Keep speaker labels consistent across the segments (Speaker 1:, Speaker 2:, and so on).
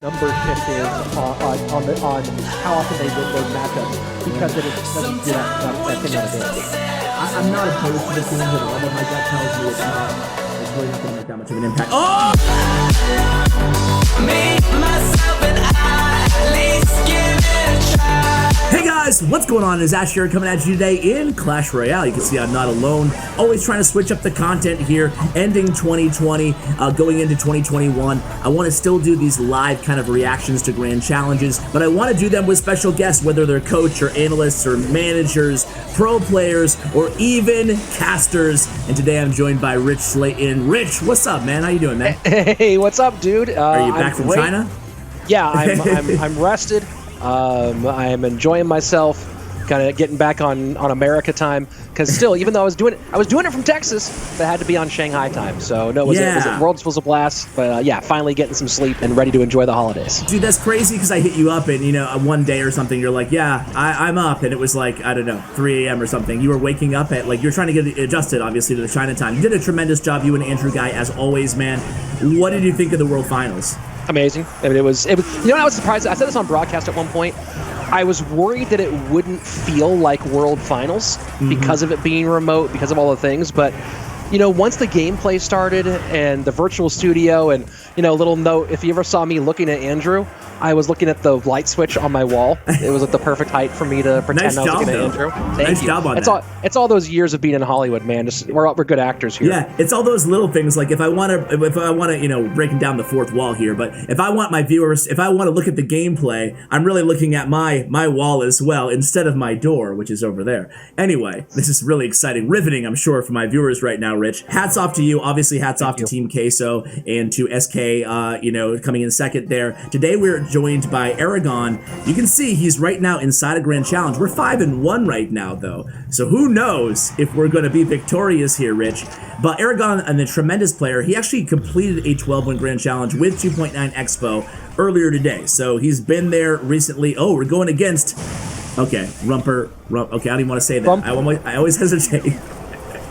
Speaker 1: number shift is on how often they win those matchups because it doesn't do that thing on a day.
Speaker 2: I'm not opposed to this game at all, but my gut tells me it's really not going to make that much of an impact.
Speaker 3: Oh! Me, myself, and I, at least give it a try.
Speaker 2: Hey guys, what's going on? It's Ash here coming at you today in Clash Royale. You can see I'm not alone. Always trying to switch up the content here, ending 2020, going into 2021. I want to still do these live kind of reactions to grand challenges, but I want to do them with special guests, whether they're coach or analysts or managers, pro players, or even casters. And today I'm joined by Rich Slaton. Rich, what's up, man? How you doing, man?
Speaker 4: Hey, what's up, dude?
Speaker 2: Are you back from China?
Speaker 4: Yeah, I'm rested. I am enjoying myself, kind of getting back on America time. Because still, even though I was doing it from Texas, but I had to be on Shanghai time. So no, Worlds was a blast. But yeah, finally getting some sleep and ready to enjoy the holidays.
Speaker 2: Dude, that's crazy because I hit you up and one day or something, you're like, yeah, I'm up, and it was like, I don't know, 3 a.m. or something. You were waking up at you're trying to get adjusted, obviously, to the China time. You did a tremendous job, you and Andrew Guy, as always, man. What did you think of the World Finals?
Speaker 4: Amazing. I mean, it was. You know, I was surprised. I said this on broadcast at one point. I was worried that it wouldn't feel like World Finals because of it being remote, because of all the things. But once the gameplay started and the virtual studio, and little note, if you ever saw me looking at Andrew, I was looking at the light switch on my wall. It was at the perfect height for me to pretend I was looking at Andrew.
Speaker 2: Nice job on that.
Speaker 4: It's all those years of being in Hollywood, man. We're good actors here.
Speaker 2: Yeah, it's all those little things. Like if I want to, breaking down the fourth wall here, but if I want my viewers, if I want to look at the gameplay, I'm really looking at my wall as well instead of my door, which is over there. Anyway, this is really exciting, riveting, I'm sure, for my viewers right now, Rich. Hats off to you. Obviously, hats off to Team Queso and to SK, coming in second there. Today we're joined by Eragon. You can see he's right now inside a grand challenge. We're 5-1 right now, though. So who knows if we're going to be victorious here, Rich. But Eragon, a tremendous player, he actually completed a 12-win grand challenge with 2.9 Expo earlier today. So he's been there recently. Oh, we're going against... Okay, okay, I don't even want to say that. I always hesitate.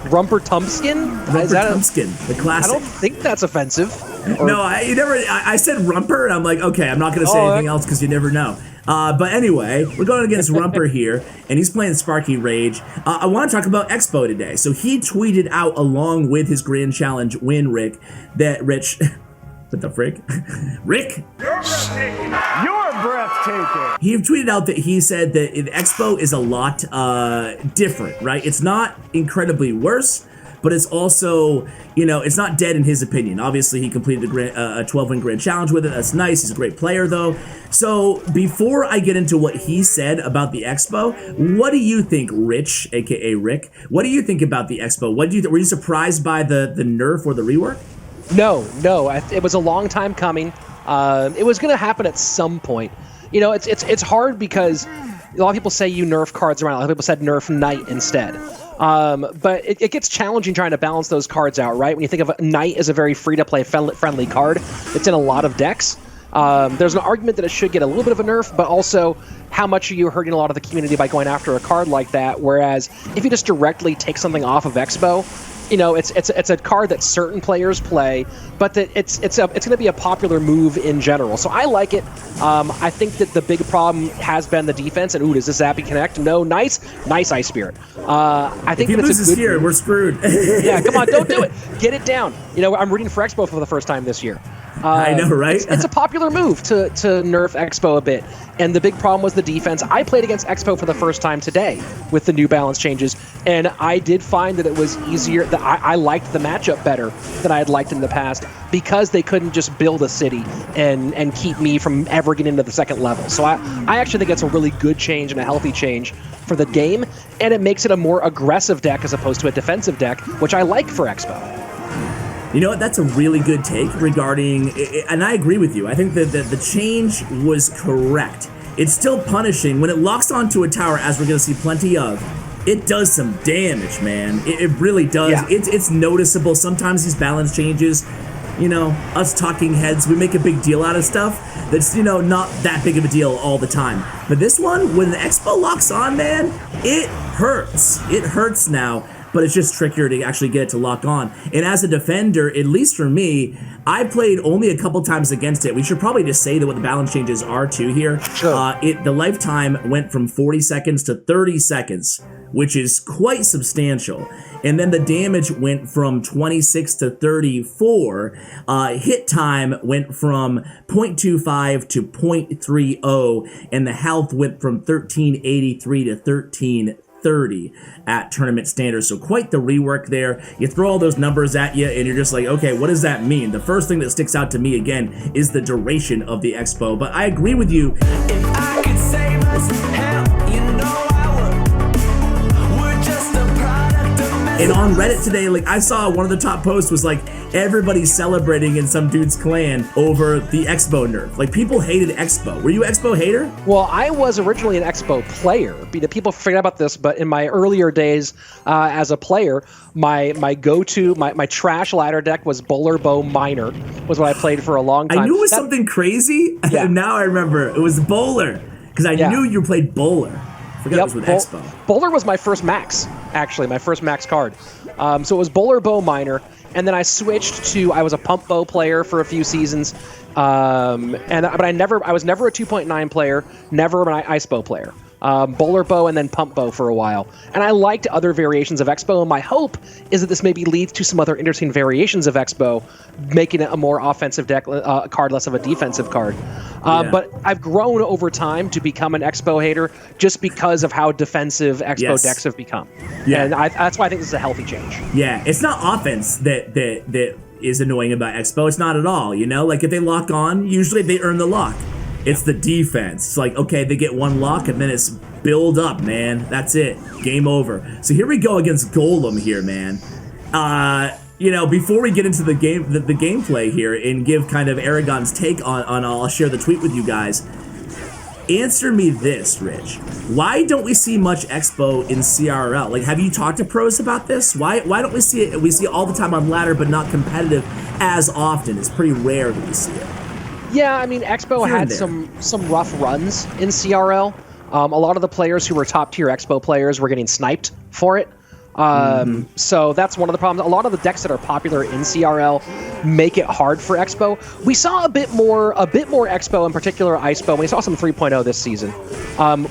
Speaker 4: Rumper Tumpskin?
Speaker 2: Tumpskin, the classic.
Speaker 4: I don't think that's offensive.
Speaker 2: No, I said Rumper, and I'm like, okay, I'm not going to say anything else because you never know. But anyway, we're going against Rumper here, and he's playing Sparky Rage. I want to talk about Expo today. So he tweeted out, along with his Grand Challenge win, Rich, what the frick? Rick?
Speaker 5: You're breathtaking. You're breathtaking.
Speaker 2: He tweeted out that he said that Expo is a lot different, right? It's not incredibly worse, but it's also, it's not dead in his opinion. Obviously, he completed a 12-win grand challenge with it. That's nice. He's a great player, though. So before I get into what he said about the Expo, what do you think, Rich, aka Rick? What do you think about the Expo? What do you were you surprised by the nerf or the rework?
Speaker 4: No. It was a long time coming. It was going to happen at some point. It's hard because a lot of people say you nerf cards around. A lot of people said nerf Knight instead. But it gets challenging trying to balance those cards out, right? When you think of Knight as a very free-to-play friendly card, it's in a lot of decks. There's an argument that it should get a little bit of a nerf, but also how much are you hurting a lot of the community by going after a card like that? Whereas if you just directly take something off of Expo, it's a card that certain players play, but that it's going to be a popular move in general. So I like it. I think that the big problem has been the defense. And does this Zappy connect? No, nice Ice Spirit. I think
Speaker 2: if he loses here, move. We're screwed.
Speaker 4: Yeah, come on, don't do it. Get it down. I'm rooting for Expo for the first time this year.
Speaker 2: I know, right?
Speaker 4: It's a popular move to nerf Expo a bit. And the big problem was the defense. I played against Expo for the first time today with the new balance changes, and I did find that it was easier. That I liked the matchup better than I had liked in the past because they couldn't just build a city and keep me from ever getting into the second level. So I actually think it's a really good change and a healthy change for the game, and it makes it a more aggressive deck as opposed to a defensive deck, which I like for Expo.
Speaker 2: You know what? That's a really good take regarding, and I agree with you. I think that the change was correct. It's still punishing. When it locks onto a tower, as we're going to see plenty of, it does some damage, man. It really does. Yeah. It's noticeable. Sometimes these balance changes, us talking heads, we make a big deal out of stuff that's, not that big of a deal all the time. But this one, when the Expo locks on, man, it hurts. It hurts now. but it's just trickier to actually get it to lock on. And as a defender, at least for me, I played only a couple times against it. We should probably just say that what the balance changes are too here.
Speaker 4: Sure.
Speaker 2: The lifetime went from 40 seconds to 30 seconds, which is quite substantial. And then the damage went from 26 to 34. Hit time went from 0.25 to 0.30, and the health went from 1383 to 1330 at tournament standards. So quite the rework there. You throw all those numbers at you and you're just like, okay, what does that mean? The first thing that sticks out to me again is the duration of the expo. But I agree with you.
Speaker 3: If I could save us, hell, you know I would. We're just a product of mess.
Speaker 2: And on Reddit today, like I saw one of the top posts was like everybody's celebrating in some dude's clan over the Expo nerf. Like people hated Expo. Were you Expo hater?
Speaker 4: Well, I was originally an Expo player. People forget about this, but in my earlier days as a player, my go-to, my trash ladder deck was Bowler Bow Miner, was what I played for a long time.
Speaker 2: I knew it was something crazy.
Speaker 4: Yeah.
Speaker 2: And now I remember it was Bowler because I knew you played Bowler. I forgot it was with Expo.
Speaker 4: Bowler was my first max, actually, my first max card. So it was Bowler Bow Miner, and then I switched to, I was a pump bow player for a few seasons, but I was never a 2.9 player, never an ice bow player. Bowler bow and then pump bow for a while. And I liked other variations of Expo, and my hope is that this maybe leads to some other interesting variations of Expo, making it a more offensive deck card, less of a defensive card. But I've grown over time to become an Expo hater just because of how defensive Expo decks have become. Yeah. And that's why I think this is a healthy change.
Speaker 2: Yeah, it's not offense that is annoying about Expo. It's not at all, you know? Like if they lock on, usually they earn the lock. It's the defense. It's like, okay, they get one lock and then it's build up, man. That's it. Game over. So here we go against Golem here, man. You know, before we get into the game, the gameplay here and give kind of Eragon's take on I'll share the tweet with you guys. Answer me this, Rich. Why don't we see much Expo in CRL? Like, have you talked to pros about this? Why don't we see it? We see it all the time on ladder, but not competitive as often. It's pretty rare that we see it.
Speaker 4: Yeah, I mean, Expo had some rough runs in CRL. A lot of the players who were top tier Expo players were getting sniped for it. So that's one of the problems. A lot of the decks that are popular in CRL make it hard for Expo. We saw a bit more Expo, in particular Icepo. We saw some 3.0 this season.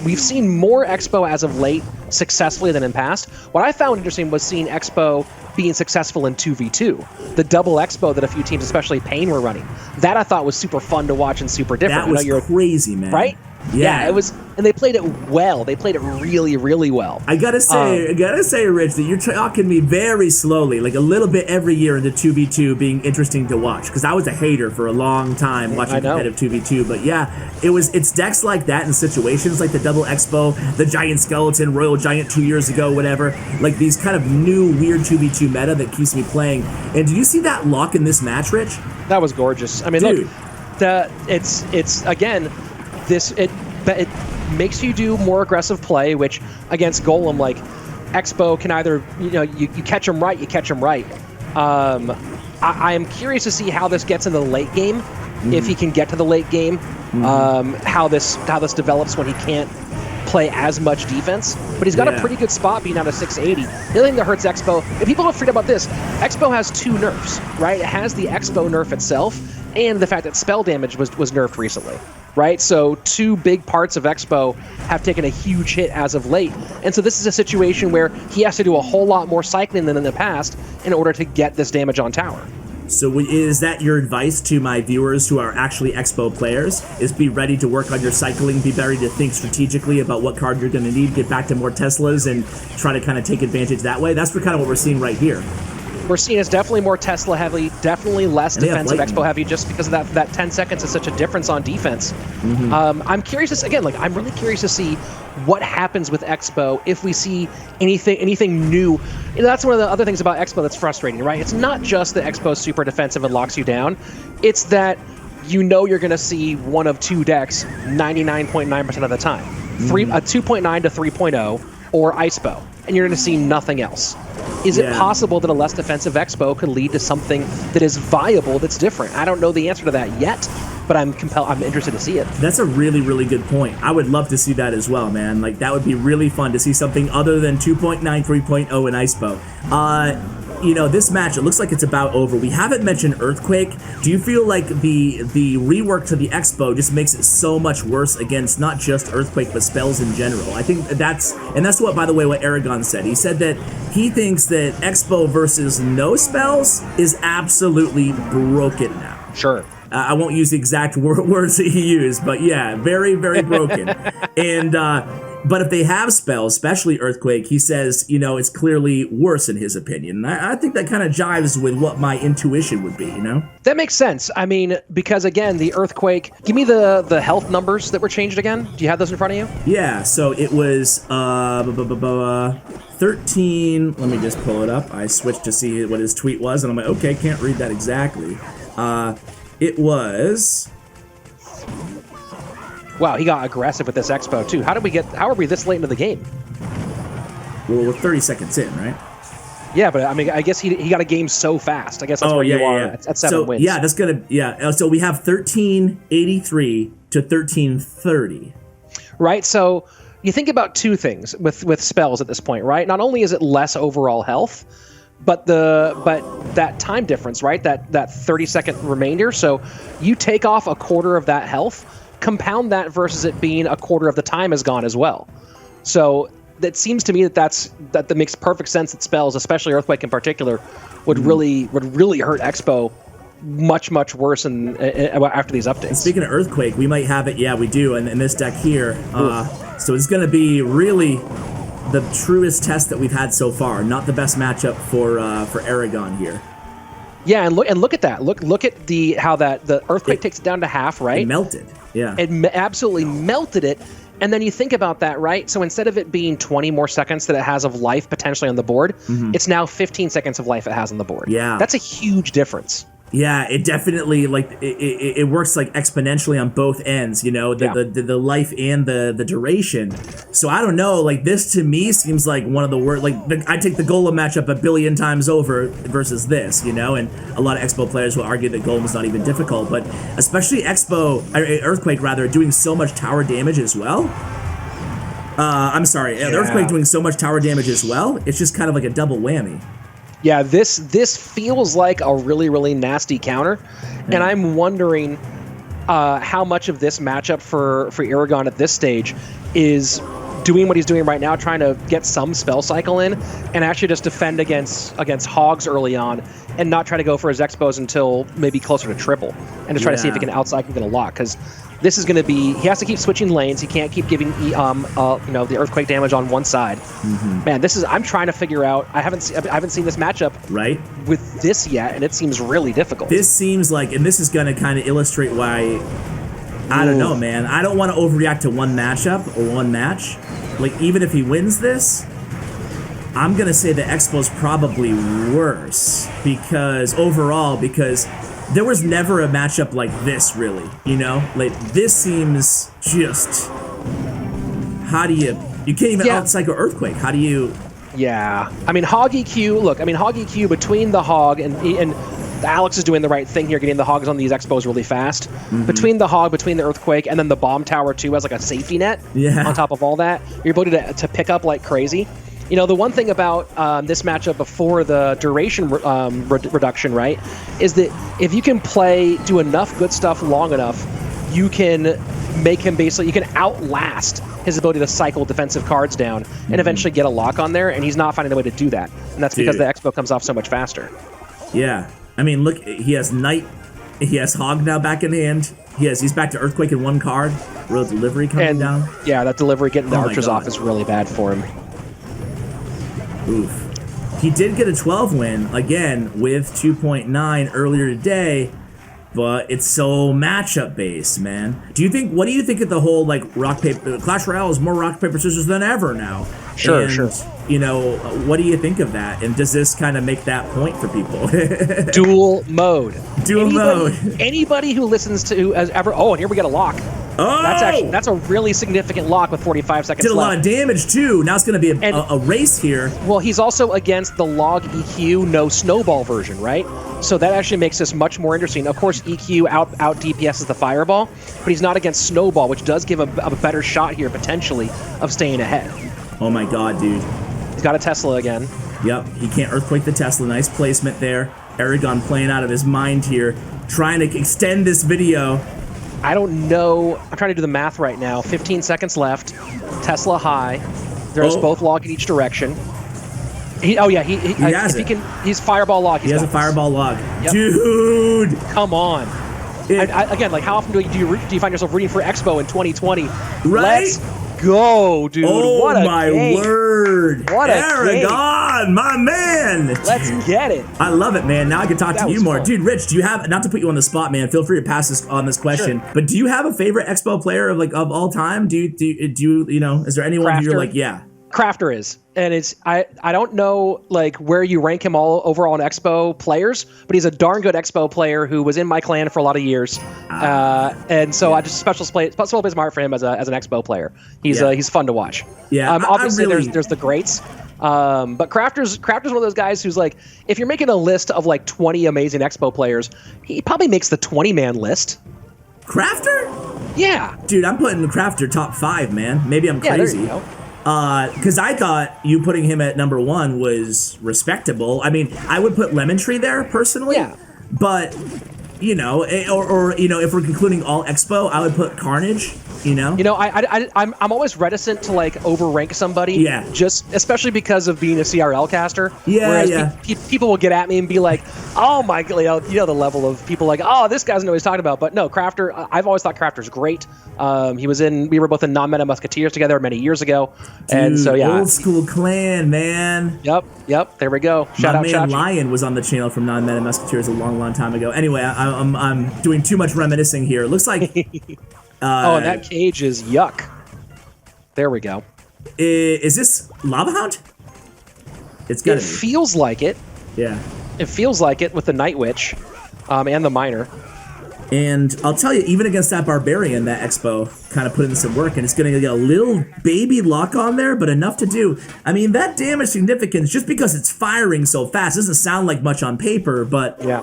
Speaker 4: We've seen more Expo as of late successfully than in past. What I found interesting was seeing Expo being successful in 2v2. The double Expo that a few teams, especially Pain, were running. That I thought was super fun to watch and super different.
Speaker 2: That was crazy, man.
Speaker 4: Right? Yeah, it was, and they played it well. They played it really, really well.
Speaker 2: I gotta say, Rich, that you're talking me very slowly, like a little bit every year into 2v2 being interesting to watch. Because I was a hater for a long time watching competitive 2v2. But yeah, it's decks like that in situations like the double Expo, the Giant Skeleton, Royal Giant 2 years ago, whatever. Like these kind of new weird 2v2 meta that keeps me playing. And did you see that lock in this match, Rich?
Speaker 4: That was gorgeous. I mean,
Speaker 2: dude,
Speaker 4: look, it's again. It makes you do more aggressive play, which against Golem, like Expo can either, you catch him right, you catch him right. I am curious to see how this gets in the late game, if he can get to the late game, how this develops when he can't play as much defense. But he's got a pretty good spot being out of 680. The other thing that hurts Expo, if people don't forget about this, Expo has two nerfs, right? It has the Expo nerf itself, and the fact that spell damage was nerfed recently, right? So two big parts of Expo have taken a huge hit as of late. And so this is a situation where he has to do a whole lot more cycling than in the past in order to get this damage on tower.
Speaker 2: So is that your advice to my viewers who are actually Expo players? Is be ready to work on your cycling, be ready to think strategically about what card you're going to need, get back to more Teslas, and try to kind of take advantage that way? That's kind of what we're seeing right here.
Speaker 4: We're seeing it's definitely more Tesla heavy, definitely less defensive Expo heavy, just because of that 10 seconds is such a difference on defense. I'm curious to see, again, I'm really curious to see what happens with Expo if we see anything new. That's one of the other things about Expo that's frustrating, right? It's not just that Expo's super defensive and locks you down. It's that you're going to see one of two decks 99.9% of the time. A 2.9 to 3.0 or Icepo, and you're going to see nothing else. Is it possible that a less defensive Expo could lead to something that is viable, that's different? I don't know the answer to that yet, but I'm interested to see it.
Speaker 2: That's a really, really good point. I would love to see that as well, man. Like, that would be really fun to see something other than 2.9, 3.0, and ISPO. You know, this match, it looks like it's about over. We haven't mentioned Earthquake. Do you feel like the rework to the Expo just makes it so much worse against not just Earthquake, but spells in general? I think that's what, by the way, what Eragon said. He said that he thinks that Expo versus no spells is absolutely broken now.
Speaker 4: Sure.
Speaker 2: I won't use the exact words that he used, but yeah, very, very broken. And but if they have spells, especially Earthquake, he says, you know, it's clearly worse in his opinion. And I think that kind of jives with what my intuition would be, you know?
Speaker 4: That makes sense. I mean, because again, the Earthquake, give me the health numbers that were changed again. Do you have those in front of you?
Speaker 2: Yeah, so it was 13, let me just pull it up. I switched to see what his tweet was, and I'm like, okay, can't read that exactly. It was...
Speaker 4: Wow, he got aggressive with this Expo too. How are we this late into the game?
Speaker 2: Well, we're 30 seconds in, right?
Speaker 4: Yeah, but I mean, I guess he got a game so fast. I guess that's where you are at 7 wins.
Speaker 2: Yeah, that's gonna, so we have 1383 to 1330.
Speaker 4: Right, so you think about two things with spells at this point, right? Not only is it less overall health, but that time difference, right? That 30-second remainder. So you take off a quarter of that health, compound that versus it being a quarter of the time has gone as well. So that seems to me that makes perfect sense that spells, especially Earthquake in particular, would really hurt Expo much worse after these updates.
Speaker 2: And speaking of Earthquake, we might have it. Yeah, we do. And in this deck here, so it's going to be really the truest test that we've had so far. Not the best matchup for Eragon here.
Speaker 4: Yeah, and look at that. Look at how the Earthquake takes it down to half, right?
Speaker 2: It melted. Yeah.
Speaker 4: It absolutely melted it. And then you think about that, right? So instead of it being 20 more seconds that it has of life potentially on the board, it's now 15 seconds of life it has on the board.
Speaker 2: Yeah.
Speaker 4: That's a huge difference.
Speaker 2: Yeah, it definitely, like, it works like exponentially on both ends, you know, the life and the duration. So I don't know, like, this to me seems like one of the worst, like, I take the Golem matchup a billion times over versus this, you know, and a lot of Expo players will argue that Golem is not even difficult, but especially Earthquake rather, doing so much tower damage as well. I'm sorry, Earthquake doing so much tower damage as well, it's just kind of like a double whammy.
Speaker 4: Yeah, this feels like a really nasty counter, and I'm wondering how much of this matchup for Eragon at this stage is doing what he's doing right now, trying to get some spell cycle in, and actually just defend against Hogs early on, and not try to go for his Expos until maybe closer to triple, and to try to see if he can outside get a lock, because this is going to be, he has to keep switching lanes. He can't keep giving the Earthquake damage on one side. Man, this is, I'm trying to figure out, I haven't seen this matchup with this yet, and it seems really difficult.
Speaker 2: This seems like, and this is going to kind of illustrate why, I don't know, man. I don't want to overreact to one matchup or one match. Like, even if he wins this, I'm going to say the Expo's probably worse because there was never a matchup like this, really, you know? Like, this seems just... How do you can't even out-cycle Earthquake. How do you...
Speaker 4: Yeah. I mean, Hog EQ, look, Hog EQ between the Hog and Alex is doing the right thing here, getting the Hogs on these Expos really fast. Between the Hog, between the Earthquake, and then the Bomb Tower, too, as like a safety net on top of all that, your ability to pick up like crazy. You know, the one thing about this matchup before the duration reduction, right, is that if you can do enough good stuff long enough, you can make him basically, you can outlast his ability to cycle defensive cards down and eventually get a lock on there, and he's not finding a way to do that. And that's because the Expo comes off so much faster.
Speaker 2: Yeah. I mean, look, he has Knight, he has Hog now back in hand. He's back to Earthquake in one card. Real delivery coming down.
Speaker 4: Yeah, that delivery getting the archers off is really bad for him.
Speaker 2: Oof. He did get a 12 win, again, with 2.9 earlier today, but it's so matchup based, man. What do you think of the whole, like, Clash Royale is more rock, paper, scissors than ever now.
Speaker 4: Sure.
Speaker 2: You know, what do you think of that? And does this kind of make that point for people?
Speaker 4: Dual mode.
Speaker 2: Dual mode.
Speaker 4: Anybody who listens to, and here we get a lock.
Speaker 2: Oh!
Speaker 4: That's a really significant lock with 45 seconds
Speaker 2: Did a
Speaker 4: left.
Speaker 2: lot of damage too. Now it's going to be a race here.
Speaker 4: Well, he's also against the log EQ no snowball version, right? So that actually makes this much more interesting. Of course, EQ out DPS is the fireball, but he's not against snowball, which does give a better shot here potentially of staying ahead.
Speaker 2: Oh my god, dude.
Speaker 4: He's got a Tesla again.
Speaker 2: Yep, he can't earthquake the Tesla. Nice placement there. Eragon playing out of his mind here, trying to extend this video.
Speaker 4: I don't know. I'm trying to do the math right now. 15 seconds left. Tesla high. There's both log in each direction. He has it. He's fireball log.
Speaker 2: He has a fireball log.
Speaker 4: Yep.
Speaker 2: Dude!
Speaker 4: Come on. Again, like how often do you find yourself rooting for Expo in 2020?
Speaker 2: Right?
Speaker 4: Let's go, dude.
Speaker 2: Oh
Speaker 4: what a
Speaker 2: my
Speaker 4: game.
Speaker 2: word!
Speaker 4: What a
Speaker 2: Eragon, my man!
Speaker 4: Let's get it.
Speaker 2: I love it, man. Now I can talk to you more.
Speaker 4: fun.
Speaker 2: Dude, Rich, do you have, not to put you on the spot, man, feel free to pass this on this question,
Speaker 4: Sure.
Speaker 2: but do you have a favorite Expo player of all time? Do you know, is there anyone who you're
Speaker 4: Crafter.
Speaker 2: like, yeah?
Speaker 4: Crafter is, and it's I don't know like where you rank him all overall in Expo players, but he's a darn good Expo player who was in my clan for a lot of years, and so I just special place my heart for him as an Expo player. He's fun to watch.
Speaker 2: Yeah,
Speaker 4: obviously
Speaker 2: I really,
Speaker 4: there's the greats, but Crafter's one of those guys who's like, if you're making a list of like 20 amazing Expo players, he probably makes the 20-man list.
Speaker 2: Crafter?
Speaker 4: Yeah,
Speaker 2: Dude, I'm putting Crafter top 5, man. Maybe I'm crazy.
Speaker 4: there you go.
Speaker 2: Because I thought you putting him at number 1 was respectable. I mean, I would put Lemon Tree there personally.
Speaker 4: Yeah.
Speaker 2: But, you know, or you know, if we're concluding all Expo, I would put Carnage. You know,
Speaker 4: I'm always reticent to like overrank somebody.
Speaker 2: Yeah.
Speaker 4: Just especially because of being a CRL caster.
Speaker 2: Yeah,
Speaker 4: Whereas
Speaker 2: yeah.
Speaker 4: People will get at me and be like, "Oh my, you know the level of people like, oh, this guy doesn't know what he's talking about." But no, Crafter. I've always thought Crafter's great. We were both in non-meta Musketeers together many years ago, and so yeah,
Speaker 2: old school clan, man.
Speaker 4: Yep. There we go. Shout out,
Speaker 2: man
Speaker 4: Chachi.
Speaker 2: Lion was on the channel from non-meta Musketeers a long time ago. Anyway, I'm doing too much reminiscing here. It looks like.
Speaker 4: Oh, and that cage is yuck. There we go.
Speaker 2: Is this Lava Hound? It's gotta
Speaker 4: It
Speaker 2: be.
Speaker 4: feels like it.
Speaker 2: Yeah.
Speaker 4: It feels like it with the Night Witch, and the Miner.
Speaker 2: And I'll tell you, even against that Barbarian, that Expo kind of put in some work, and it's going to get a little baby lock on there, but enough to do. I mean, that damage significance, just because it's firing so fast, doesn't sound like much on paper, but...
Speaker 4: Yeah.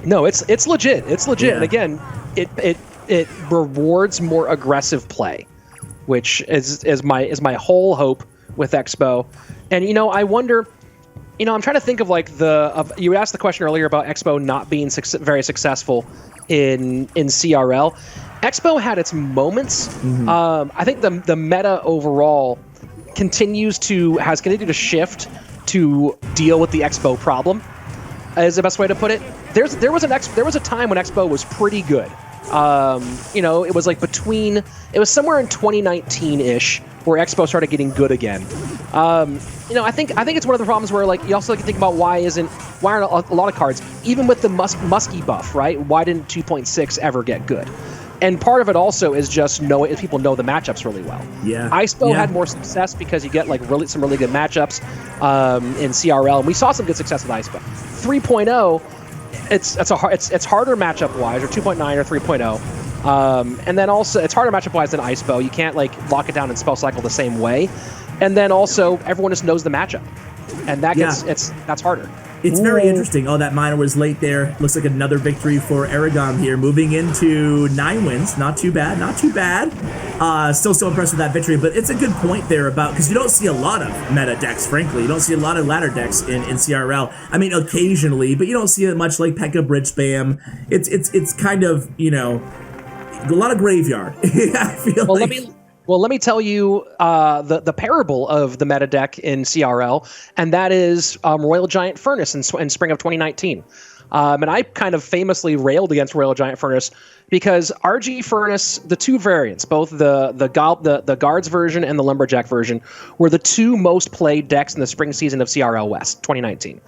Speaker 4: No, it's legit. It's legit.
Speaker 2: Yeah.
Speaker 4: And again, it rewards more aggressive play, which is my whole hope with Expo. And I wonder, I'm trying to think of like you asked the question earlier about Expo not being very successful in CRL. Expo had its moments.
Speaker 2: Mm-hmm.
Speaker 4: I think the meta overall continues to shift to deal with the Expo problem, is the best way to put it. There was a time when Expo was pretty good. It was like it was somewhere in 2019-ish where Expo started getting good again. I think it's one of the problems where like you also can think about why aren't a lot of cards, even with the musky buff, right? Why didn't 2.6 ever get good? And part of it also is just people know the matchups really well.
Speaker 2: Yeah.
Speaker 4: ISPO had more success because you get like some really good matchups in CRL, and we saw some good success with ISPO. 3.0. It's harder matchup wise, or 2.9 or 3.0, and then also it's harder matchup wise than ISPO. You can't like lock it down and spell cycle the same way, and then also everyone just knows the matchup, and that's harder.
Speaker 2: It's very interesting. Oh, that Miner was late there. Looks like another victory for Eragon here, moving into 9 wins. Not too bad. Still so impressed with that victory, but it's a good point there because you don't see a lot of meta decks, frankly. You don't see a lot of ladder decks in CRL. I mean, occasionally, but you don't see it much like P.E.K.K.A. Bridge Spam. It's kind of, a lot of graveyard. I feel
Speaker 4: Let me tell you the parable of the meta deck in CRL, and that is Royal Giant Furnace in spring of 2019. And I kind of famously railed against Royal Giant Furnace because RG Furnace, the two variants, both the Guards version and the Lumberjack version, were the two most played decks in the spring season of CRL West 2019.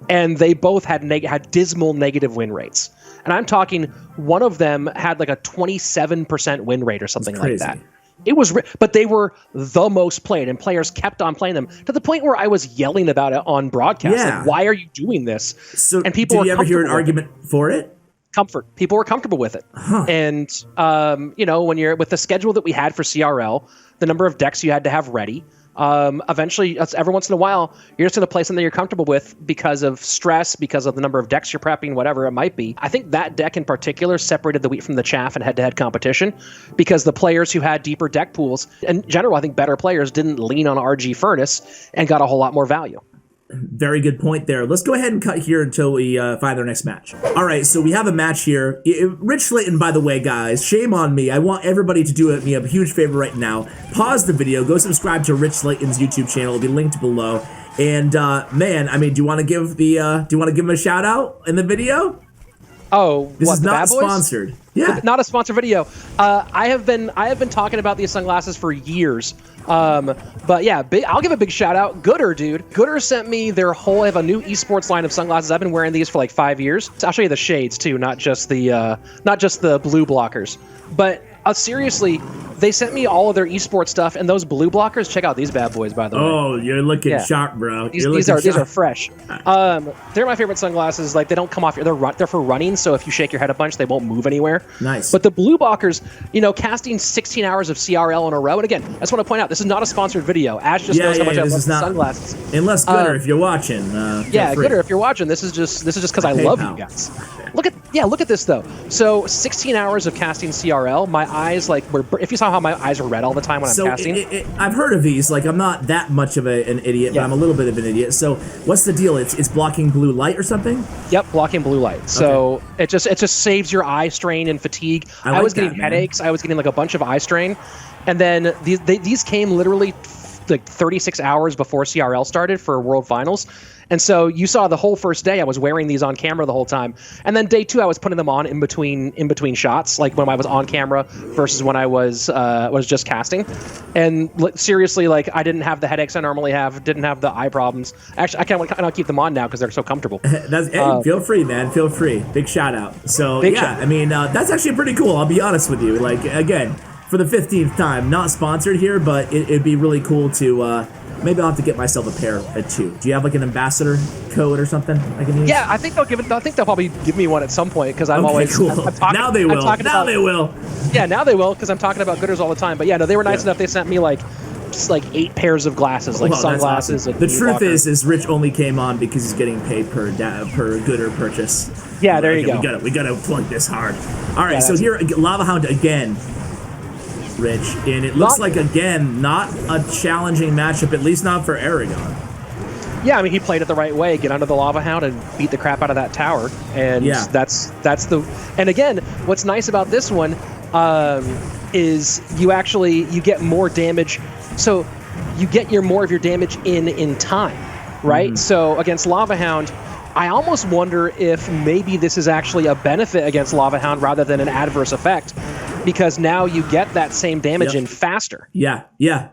Speaker 4: And they both had dismal negative win rates. And I'm talking, one of them had like a 27% win rate or something like that. It was, but they were the most played, and players kept on playing them to the point where I was yelling about it on broadcast.
Speaker 2: Yeah.
Speaker 4: Like, why are you doing this?
Speaker 2: So,
Speaker 4: and people
Speaker 2: did you ever hear an argument for it?
Speaker 4: comfort. People were comfortable with it. And, you know, when you're with the schedule that we had for CRL, the number of decks you had to have ready, eventually, every once in a while, you're just going to play something you're comfortable with because of stress, because of the number of decks you're prepping, whatever it might be. I think that deck in particular separated the wheat from the chaff in head-to-head competition because the players who had deeper deck pools, in general, I think better players didn't lean on RG Furnace and got a whole lot more value.
Speaker 2: Very good point there. Let's go ahead and cut here until we find our next match. All right, so we have a match here. Rich Slaton, by the way, guys, shame on me. I want everybody to do me a huge favor right now. Pause the video, go subscribe to Rich Slaton's YouTube channel. It'll be linked below. And man, I mean, do you want to give him a shout out in the video?
Speaker 4: Oh,
Speaker 2: this is
Speaker 4: the
Speaker 2: not
Speaker 4: Bad Boys?
Speaker 2: sponsored. Yeah,
Speaker 4: not a sponsored video. I have been talking about these sunglasses for years. But yeah, I'll give a big shout out. Gooder, dude. Gooder sent me their whole. I have a new esports line of sunglasses. I've been wearing these for like 5 years. I'll show you the shades too, not just the blue blockers. But seriously, they sent me all of their esports stuff, and those blue blockers. Check out these bad boys, by the way.
Speaker 2: Oh, you're looking sharp, bro.
Speaker 4: These are fresh. They're my favorite sunglasses. Like, they don't come off. They're for running, so if you shake your head a bunch, they won't move anywhere.
Speaker 2: Nice.
Speaker 4: But the blue blockers, you know, casting 16 hours of CRL in a row. And again, I just want to point out, this is not a sponsored video. Ash just knows how much I love sunglasses.
Speaker 2: Unless Gooder, if you're watching.
Speaker 4: Gooder, if you're watching, this is just because I love you guys. Look at this though. So 16 hours of casting CRL. My eyes if you saw how my eyes are red all the time when I'm casting.
Speaker 2: I've heard of these. Like, I'm not that much of an idiot, but I'm a little bit of an idiot. So what's the deal? It's blocking blue light or something?
Speaker 4: Yep, blocking blue light. So it just saves your eye strain and fatigue. I was getting headaches. I was getting like a bunch of eye strain, and then these came literally like 36 hours before CRL started for World Finals. And so you saw the whole first day I was wearing these on camera the whole time. And then day 2 I was putting them on in between shots, like when I was on camera versus when I was just casting. And seriously, like, I didn't have the headaches I normally have, didn't have the eye problems. Actually, I can't keep them on now because they're so comfortable.
Speaker 2: Feel free, man. Feel free. Big shout out. So I mean, that's actually pretty cool. I'll be honest with you. Like, again, for the 15th time, not sponsored here, but it'd be really cool to maybe I'll have to get myself a pair of 2. Do you have like an ambassador code or something I can use?
Speaker 4: Yeah, I think they'll probably give me one at some point because I'm always
Speaker 2: cool. Now they will.
Speaker 4: Yeah, now they will because I'm talking about Gooders all the time. But yeah, no, they were nice enough. They sent me like just like 8 pairs of glasses, like sunglasses.
Speaker 2: Awesome. The truth is Rich only came on because he's getting paid per Gooder purchase.
Speaker 4: Yeah, there you go.
Speaker 2: We gotta plug this hard. All right, so here Lava Hound again. Rich, and it looks like, again, not a challenging matchup, at least not for Eragon.
Speaker 4: Yeah, I mean, he played it the right way, get under the Lava Hound and beat the crap out of that tower, and that's the. And again, what's nice about this one is you get more damage, so you get more of your damage in time, right? So against Lava Hound, I almost wonder if maybe this is actually a benefit against Lava Hound rather than an adverse effect, because now you get that same damage in faster.
Speaker 2: Yeah.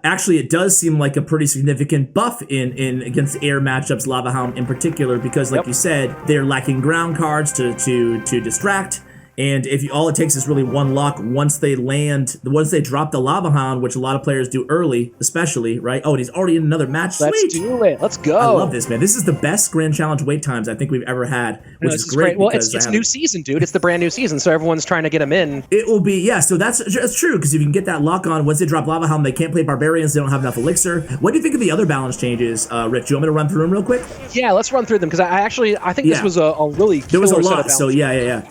Speaker 2: Actually, it does seem like a pretty significant buff in against air matchups, Lava Hound in particular, because like you said, they're lacking ground cards to distract. And all it takes is really one lock once they drop the Lava Hound, which a lot of players do early, especially, right? Oh, and he's already in another match. Sweet.
Speaker 4: Let's do it. Let's go.
Speaker 2: I love this, man. This is the best Grand Challenge wait times I think we've ever had, which is great.
Speaker 4: Well, it's new season, dude. It's the brand new season, so everyone's trying to get them in.
Speaker 2: It will be, so that's true, because if you can get that lock on, once they drop Lava Hound, they can't play Barbarians, they don't have enough elixir. What do you think of the other balance changes, Rich? Do you want me to run through them real quick?
Speaker 4: Yeah, let's run through them, because I think this was a really
Speaker 2: there was a lot,
Speaker 4: so
Speaker 2: yeah.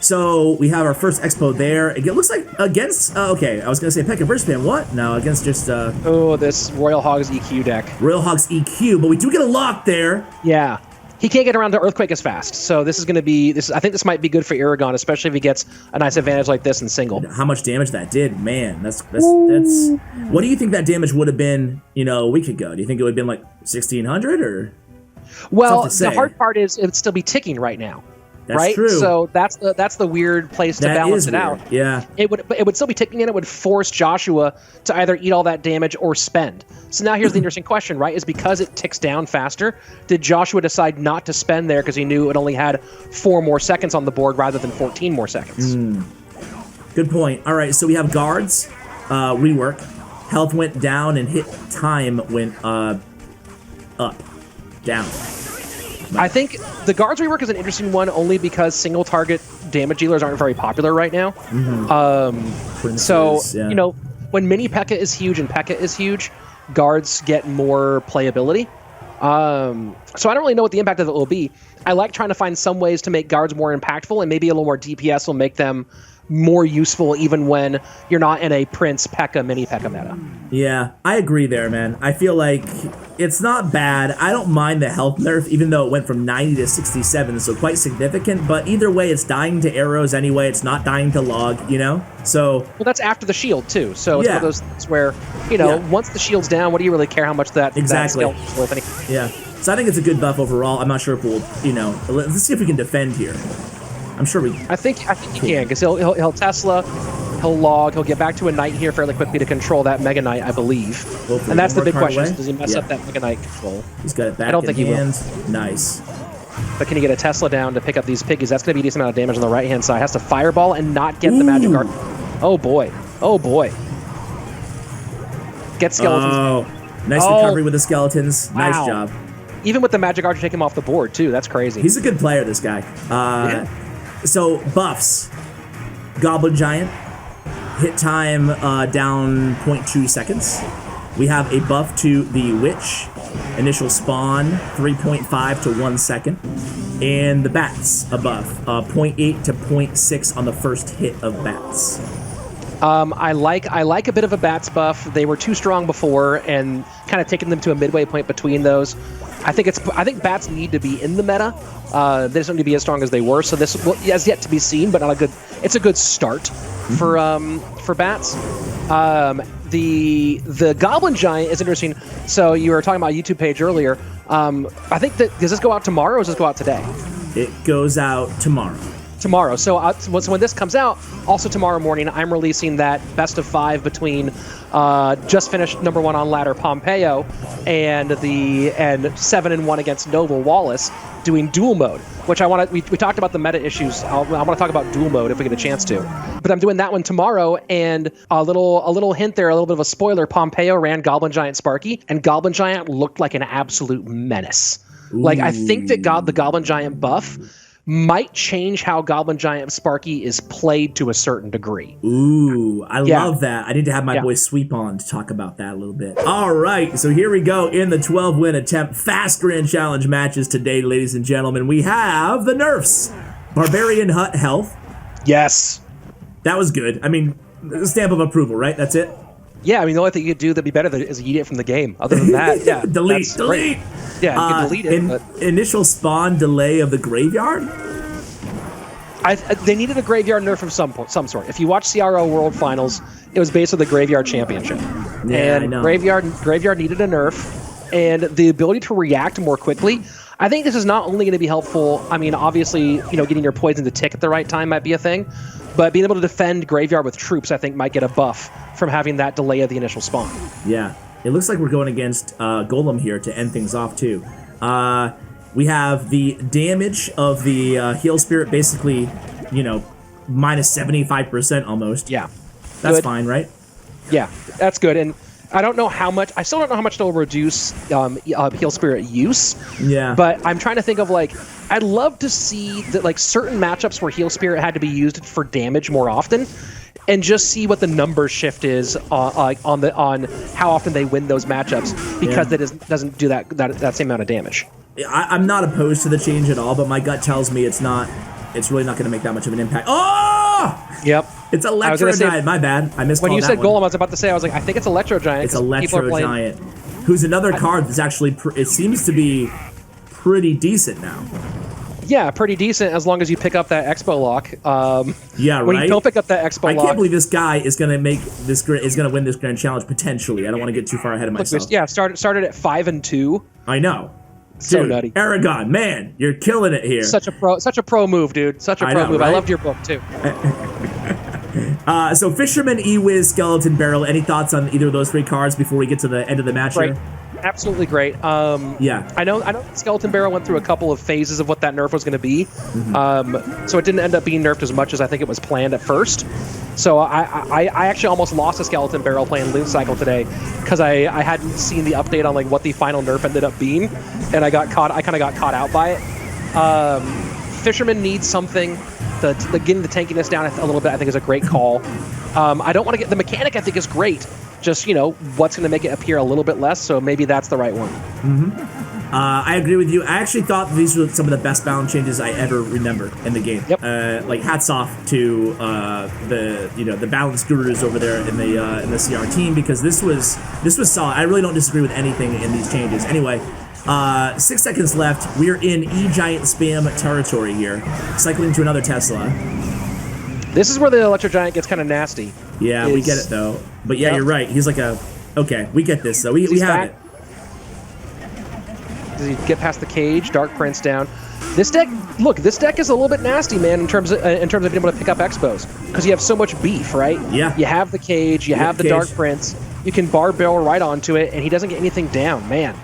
Speaker 2: So we have our first expo there. It looks like against, okay, I was going to say Pekka Burst Spam. What? No, against just...
Speaker 4: this Royal Hogs EQ deck.
Speaker 2: Royal Hogs EQ, but we do get a lock there.
Speaker 4: Yeah. He can't get around to Earthquake as fast. So this is going to be... I think this might be good for Eragon, especially if he gets a nice advantage like this in single.
Speaker 2: How much damage that did, man. That's What do you think that damage would have been, a week ago? Do you think it would have been like 1,600 or...
Speaker 4: Well, the hard part is it would still be ticking right now.
Speaker 2: That's true.
Speaker 4: So that's the weird place to balance it out.
Speaker 2: Yeah.
Speaker 4: It would still be ticking in. It would force Joshua to either eat all that damage or spend. So now here's the interesting question, right? Is because it ticks down faster, did Joshua decide not to spend there because he knew it only had 4 more seconds on the board rather than 14 more seconds?
Speaker 2: Good point. All right, so we have guards, rework. Health went down and hit time went down.
Speaker 4: I think the guards rework is an interesting one only because single target damage dealers aren't very popular right now. So,
Speaker 2: yeah.
Speaker 4: you know, when mini P.E.K.K.A is huge and P.E.K.K.A is huge, guards get more playability. So I don't really know what the impact of it will be. I like trying to find some ways to make guards more impactful, and maybe a little more DPS will make them more useful even when you're not in a Prince P.E.K.K.A mini P.E.K.K.A meta.
Speaker 2: Yeah, I agree there, man. I feel like it's not bad. I don't mind the health nerf, even though it went from 90 to 67, so quite significant. But either way, it's dying to arrows anyway. It's not dying to log, you know? So...
Speaker 4: Well, that's after the shield, too. So it's one of those things where, you know, once the shield's down, what do you really care how much that skeleton's worth?
Speaker 2: Yeah. So I think it's a good buff overall. I'm not sure if we'll, you know... Let's see if we can defend here. I'm sure we...
Speaker 4: I think he can, because he'll Tesla, he'll log, he'll get back to a Knight here fairly quickly to control that Mega Knight, I believe.
Speaker 2: Hopefully
Speaker 4: and that's the big question,
Speaker 2: away.
Speaker 4: does he mess up that Mega Knight control?
Speaker 2: He's got it back
Speaker 4: I don't think
Speaker 2: in
Speaker 4: he will.
Speaker 2: hands. Nice.
Speaker 4: But can he get a Tesla down to pick up these piggies? That's going to be a decent amount of damage on the right-hand side. Has to Fireball and not get the Magic Arc. Oh, boy. Oh, boy. Get Skeletons.
Speaker 2: Oh, nice recovery with the Skeletons.
Speaker 4: Wow.
Speaker 2: Nice job.
Speaker 4: Even with the Magic Archer, take him off the board, too. That's crazy.
Speaker 2: He's a good player, this guy. So, buffs. Goblin Giant. Hit time down 0.2 seconds. We have a buff to the Witch. Initial spawn, 3.5 to 1 second. And the Bats, a buff. 0.8 to 0.6 on the first hit of Bats.
Speaker 4: I like a bit of a Bats buff. They were too strong before, and kind of taking them to a midway point between those. I think Bats need to be in the meta. They just don't need to be as strong as they were. So this has yet to be seen, but it's a good start for Bats. The Goblin Giant is interesting. So you were talking about a YouTube page earlier. I think does this go out tomorrow or does this go out today?
Speaker 2: It goes out tomorrow.
Speaker 4: Tomorrow. So when this comes out, also tomorrow morning, I'm releasing that best of 5 between just finished #1 on ladder Pompeo and 7-1 against Nova Wallace doing dual mode, which I want to. We talked about the meta issues. I want to talk about dual mode if we get a chance to. But I'm doing that one tomorrow, and a little hint there, a little bit of a spoiler. Pompeo ran Goblin Giant Sparky, and Goblin Giant looked like an absolute menace. Ooh. Like I think that the Goblin Giant buff might change how Goblin Giant Sparky is played to a certain degree.
Speaker 2: Ooh, I love that. I need to have my boy Sweep on to talk about that a little bit. All right, so here we go in the 12-win attempt. Fast Grand Challenge matches today, ladies and gentlemen. We have the nerfs. Barbarian Hut Health.
Speaker 4: Yes.
Speaker 2: That was good. I mean, stamp of approval, right? That's it?
Speaker 4: Yeah, I mean, the only thing you could do that'd be better is eat it from the game. Other than that, yeah.
Speaker 2: delete.
Speaker 4: Yeah, you can delete it. But
Speaker 2: initial spawn delay of the graveyard?
Speaker 4: They needed a graveyard nerf of some sort. If you watch CRO World Finals, it was based on the Graveyard Championship.
Speaker 2: Yeah,
Speaker 4: and
Speaker 2: I know.
Speaker 4: Graveyard needed a nerf, and the ability to react more quickly. I think this is not only going to be helpful. I mean, obviously, getting your poison to tick at the right time might be a thing, but being able to defend Graveyard with troops, I think, might get a buff from having that delay of the initial spawn.
Speaker 2: Yeah. It looks like we're going against Golem here to end things off, too. We have the damage of the Heal Spirit basically, minus 75% almost.
Speaker 4: Yeah.
Speaker 2: That's
Speaker 4: good.
Speaker 2: fine, right?
Speaker 4: Yeah, that's good. And I don't know how much, I still don't know how much it'll reduce Heal Spirit use.
Speaker 2: Yeah.
Speaker 4: But I'm trying to think of, I'd love to see that, certain matchups where Heal Spirit had to be used for damage more often, and just see what the number shift is on how often they win those matchups, because it doesn't do that same amount of damage.
Speaker 2: I'm not opposed to the change at all, but my gut tells me it's really not going to make that much of an impact. Oh!
Speaker 4: Yep.
Speaker 2: It's Electro Giant. My bad. I missed.
Speaker 4: When you said Golem, I was about to say, I was like, I think it's Electro Giant.
Speaker 2: It's Electro Giant, who's another card that's actually, it seems to be pretty decent now.
Speaker 4: Yeah, pretty decent as long as you pick up that Expo Lock.
Speaker 2: Yeah, right.
Speaker 4: When you don't pick up that Expo Lock,
Speaker 2: I can't believe this guy is going to win this Grand Challenge potentially. I don't want to get too far ahead of myself.
Speaker 4: Yeah, started at 5-2.
Speaker 2: I know.
Speaker 4: So
Speaker 2: dude,
Speaker 4: nutty.
Speaker 2: Eragon, man, you're killing it here.
Speaker 4: Such a pro move, dude. Such a pro move.
Speaker 2: Right?
Speaker 4: I loved your book too.
Speaker 2: So Fisherman, E-Wiz, Skeleton Barrel. Any thoughts on either of those 3 cards before we get to the end of the match here?
Speaker 4: Absolutely great.
Speaker 2: Yeah.
Speaker 4: I know Skeleton Barrel went through a couple of phases of what that nerf was going to be. So it didn't end up being nerfed as much as I think it was planned at first. So I actually almost lost a Skeleton Barrel playing Loot Cycle today because I hadn't seen the update on what the final nerf ended up being, and I kind of got caught out by it. Fisherman needs something the getting the tankiness down a little bit, I think, is a great call. I don't want to get the mechanic. I think is great. Just what's going to make it appear a little bit less. So maybe that's the right one.
Speaker 2: I agree with you. I actually thought these were some of the best balance changes I ever remember in the game.
Speaker 4: Yep.
Speaker 2: Like hats off to the balance gurus over there in the CR team, because this was solid. I really don't disagree with anything in these changes. Anyway, 6 seconds left. We're in E-Giant spam territory here, cycling to another Tesla.
Speaker 4: This is where the Electro Giant gets kind of nasty.
Speaker 2: Yeah, we get it though. But yeah, you're right. He's like okay, we get this. So we have it.
Speaker 4: Does he get past the cage? Dark Prince down. This deck is a little bit nasty, man, in terms of being able to pick up Expos, because you have so much beef, right?
Speaker 2: Yeah.
Speaker 4: You have the cage, you have the Dark Prince, you can bar barrel right onto it, and he doesn't get anything down. Man,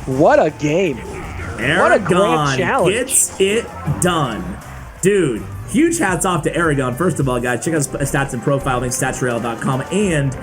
Speaker 4: what a game! What a grand challenge!
Speaker 2: Gets it done, dude. Huge hats off to Eragon. First of all, guys, check out his stats and profile, link statsroyale.com, and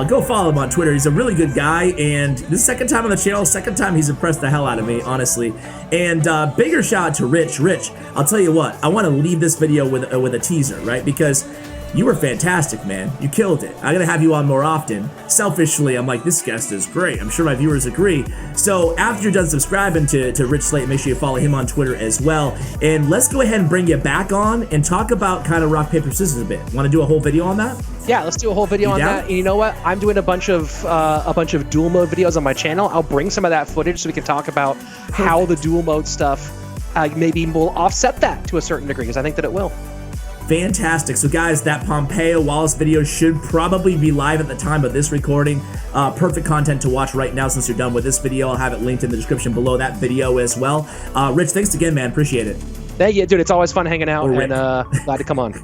Speaker 2: go follow him on Twitter. He's a really good guy, and this is the second time on the channel, second time he's impressed the hell out of me, honestly. And bigger shout out to Rich. Rich, I'll tell you what, I want to leave this video with a teaser, right? Because you were fantastic, man. You killed it. I'm going to have you on more often. Selfishly, I'm like, this guest is great. I'm sure my viewers agree. So after you're done subscribing to Rich Slaton, make sure you follow him on Twitter as well. And let's go ahead and bring you back on and talk about kind of rock, paper, scissors a bit. Want to do a whole video on that?
Speaker 4: Yeah, let's do a whole video on that. And you know what? I'm doing a bunch of dual mode videos on my channel. I'll bring some of that footage so we can talk about how the dual mode stuff maybe will offset that to a certain degree, because I think that it will.
Speaker 2: Fantastic. So guys, that Pompeo Wallace video should probably be live at the time of this recording. Perfect content to watch right now since you're done with this video. I'll have it linked in the description below that video as well. Rich, thanks again, man. Appreciate it.
Speaker 4: Thank you, dude. It's always fun hanging out, and glad to come on.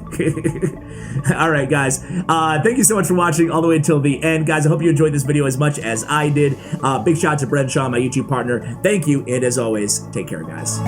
Speaker 2: All right, guys. Thank you so much for watching all the way until the end. Guys, I hope you enjoyed this video as much as I did. Big shout out to Bren Chong, my YouTube partner. Thank you, and as always, take care, guys.